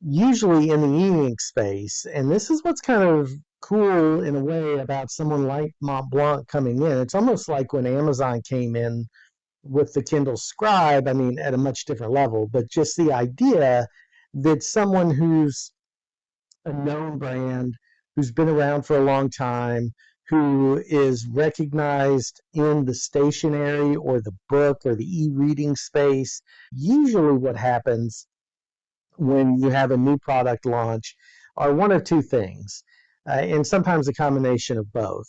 usually in the e-ink space. And this is what's kind of cool in a way about someone like Mont Blanc coming in. It's almost like when Amazon came in with the Kindle Scribe, I mean, at a much different level, but just the idea that someone who's a known brand, who's been around for a long time, who is recognized in the stationery or the book or the e-reading space. Usually what happens when you have a new product launch are one of two things, and sometimes a combination of both.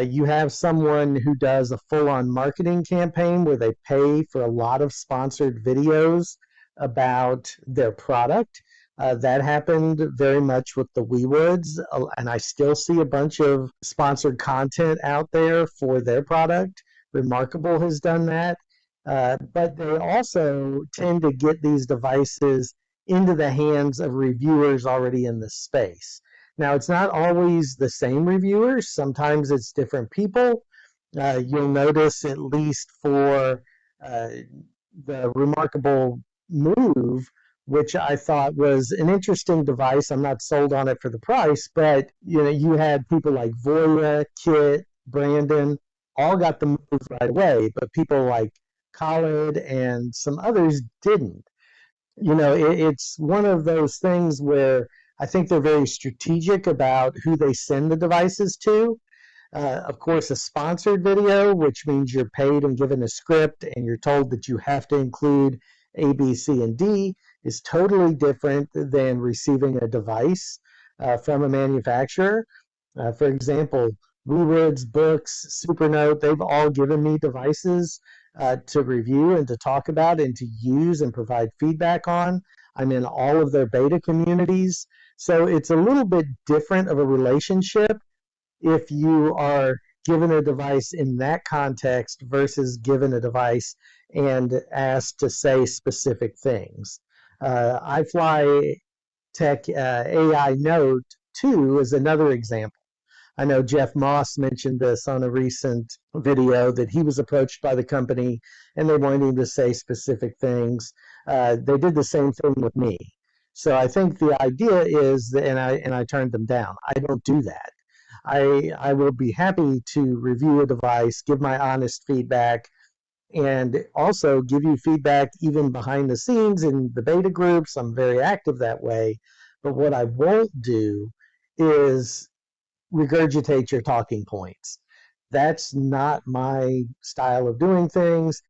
You have someone who does a full-on marketing campaign where they pay for a lot of sponsored videos about their product. That happened very much with the ViWoods, and I still see a bunch of sponsored content out there for their product. Remarkable has done that. But they also tend to get these devices into the hands of reviewers already in the space. Now, it's not always the same reviewers. Sometimes it's different people. You'll notice, at least for uh, the Remarkable Move, which I thought was an interesting device. I'm not sold on it for the price, but you had people like Voya, Kit, Brandon, all got the move right away, but people like Khalid and some others didn't. It's one of those things where I think they're very strategic about who they send the devices to. Of course, a sponsored video, which means you're paid and given a script and you're told that you have to include A, B, C, and D, is totally different than receiving a device from a manufacturer. For example, ViWoods, Books, Supernote, they've all given me devices to review and to talk about and to use and provide feedback on. I'm in all of their beta communities. So it's a little bit different of a relationship if you are given a device in that context versus given a device and asked to say specific things. iFly Tech AI Note 2 is another example. I know Jeff Moss mentioned this on a recent video that he was approached by the company and they wanted him to say specific things. They did the same thing with me. So I think the idea is that, and I turned them down. I don't do that. I will be happy to review a device, give my honest feedback, and also give you feedback even behind the scenes in the beta groups. I'm very active that way. But what I won't do is regurgitate your talking points. That's not my style of doing things.